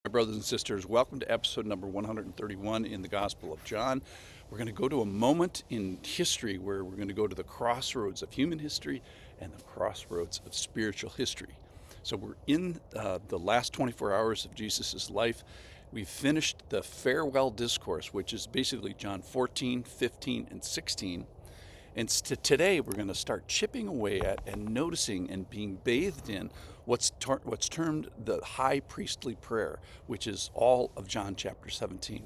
My brothers and sisters, welcome to episode number 131 in the Gospel of John. We're going to go to a moment in history where we're going to go to the crossroads of human history and the crossroads of spiritual history. So we're in the last 24 hours of Jesus' life. We've finished the farewell discourse, which is basically John 14, 15, and 16. And today we're going to start chipping away at and noticing and being bathed in what's termed the high priestly prayer, which is all of John chapter 17.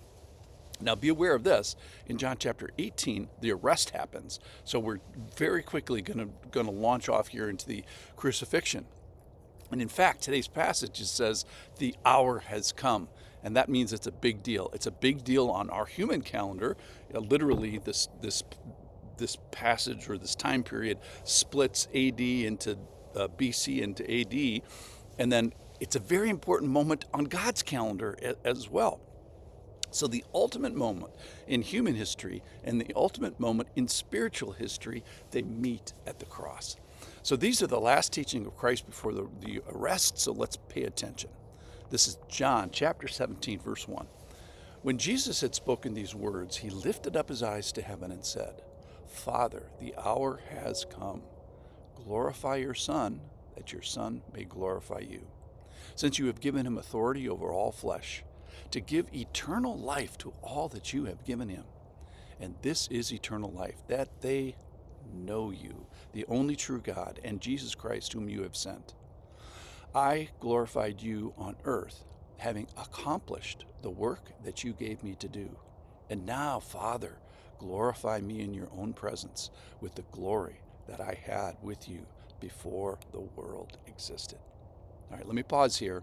Now be aware of this. In John chapter 18, the arrest happens. So we're very quickly going to launch off here into the crucifixion. And in fact, today's passage says the hour has come. And that means it's a big deal. It's a big deal on our human calendar. Literally, this passage or this time period splits AD into BC into AD, and then it's a very important moment on God's calendar as well. So the ultimate moment in human history and the ultimate moment in spiritual history, they meet at the cross. So these are the last teaching of Christ before the arrest, so let's pay attention. This is John chapter 17, verse 1. When Jesus had spoken these words, he lifted up his eyes to heaven and said, Father, the hour has come. Glorify your Son, that your Son may glorify you, since you have given him authority over all flesh, to give eternal life to all that you have given him. And this is eternal life, that they know you, the only true God, and Jesus Christ, whom you have sent. I glorified you on earth, having accomplished the work that you gave me to do. And now, Father, glorify me in your own presence with the glory that I had with you before the world existed. All right, let me pause here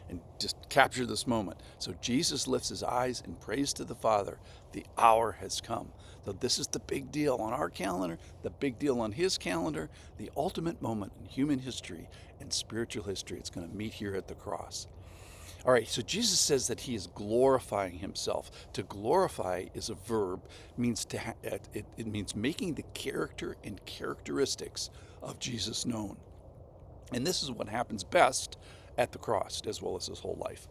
and just capture this moment. So Jesus lifts his eyes and prays to the Father. The hour has come. So this is the big deal on our calendar, the big deal on his calendar, the ultimate moment in human history and spiritual history. It's going to meet here at the cross. All right, so Jesus says that he is glorifying himself. To glorify is a verb, means it means making the character and characteristics of Jesus known. And this is what happens best at the cross, as well as his whole life.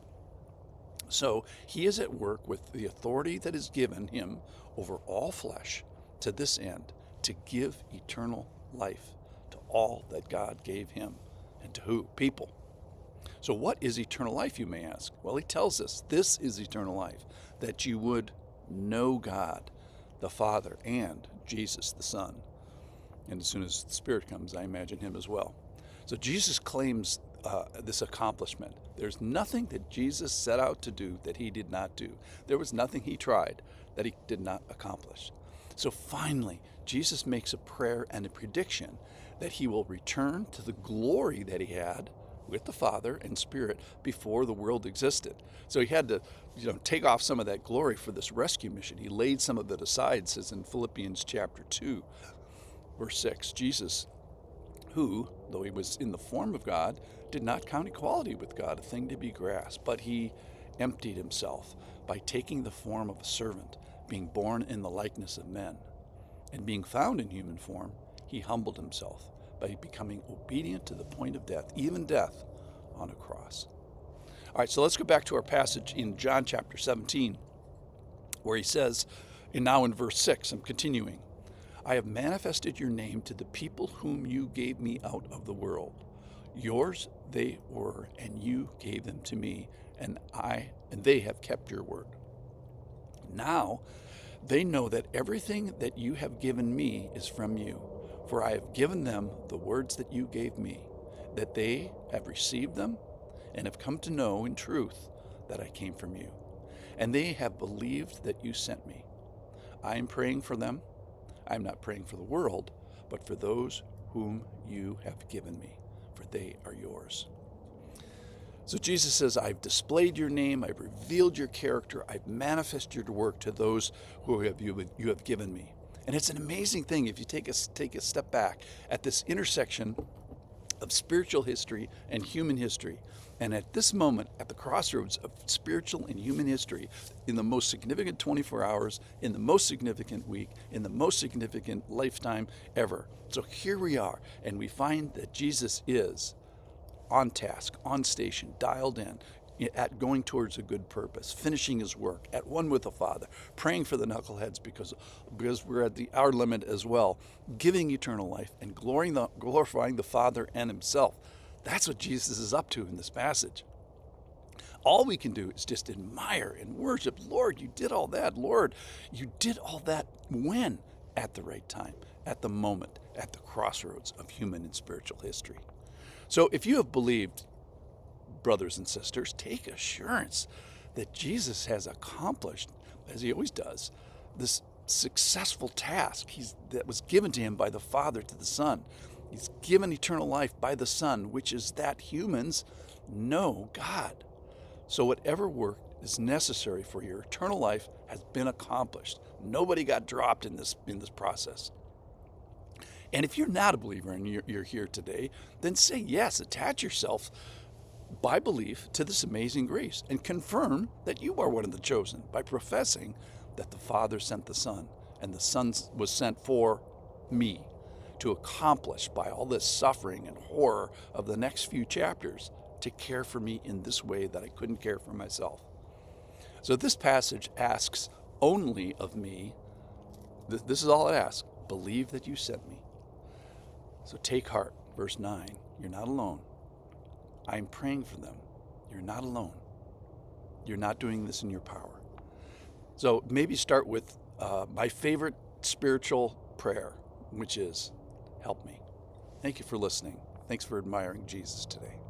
So he is at work with the authority that is given him over all flesh to this end, to give eternal life to all that God gave him. And to who? People. So what is eternal life, you may ask? Well, he tells us this is eternal life, that you would know God, the Father, and Jesus, the Son. And as soon as the Spirit comes, I imagine him as well. So Jesus claims this accomplishment. There's nothing that Jesus set out to do that he did not do. There was nothing he tried that he did not accomplish. So finally, Jesus makes a prayer and a prediction that he will return to the glory that he had with the Father and Spirit before the world existed. So he had to, take off some of that glory for this rescue mission. He laid some of it aside, says in Philippians chapter 2, verse 6. Jesus, who, though he was in the form of God, did not count equality with God a thing to be grasped, but he emptied himself by taking the form of a servant, being born in the likeness of men. And being found in human form, he humbled himself by becoming obedient to the point of death, even death on a cross. All right, so let's go back to our passage in John chapter 17, where he says, and now in verse 6, I'm continuing, I have manifested your name to the people whom you gave me out of the world. Yours they were, and you gave them to me, and they have kept your word. Now they know that everything that you have given me is from you. For I have given them the words that you gave me, that they have received them and have come to know in truth that I came from you. And they have believed that you sent me. I am praying for them. I am not praying for the world, but for those whom you have given me, for they are yours. So Jesus says, I've displayed your name, I've revealed your character, I've manifested your work to those who you have given me. And it's an amazing thing if you take a step back at this intersection of spiritual history and human history. And at this moment, at the crossroads of spiritual and human history, in the most significant 24 hours, in the most significant week, in the most significant lifetime ever. So here we are, and we find that Jesus is on task, on station, dialed in, at going towards a good purpose, finishing his work, at one with the Father, praying for the knuckleheads because we're at our limit as well, giving eternal life and glorifying the Father and himself. That's what Jesus is up to in this passage. All we can do is just admire and worship. Lord, you did all that. Lord, you did all that when? At the right time, at the moment, at the crossroads of human and spiritual history. So if you have believed, brothers and sisters, take assurance that Jesus has accomplished, as he always does, this successful task that was given to him by the Father to the Son. He's given eternal life by the Son, which is that humans know God. So whatever work is necessary for your eternal life has been accomplished. Nobody got dropped in this process. And if you're not a believer and you're here today, then say yes, attach yourself by belief to this amazing grace and confirm that you are one of the chosen by professing that the Father sent the Son and the Son was sent for me to accomplish by all this suffering and horror of the next few chapters to care for me in this way that I couldn't care for myself. So this passage asks only of me, this is all it asks, believe that you sent me. So take heart, verse 9, you're not alone. I am praying for them. You're not alone. You're not doing this in your power. So maybe start with my favorite spiritual prayer, which is, help me. Thank you for listening. Thanks for admiring Jesus today.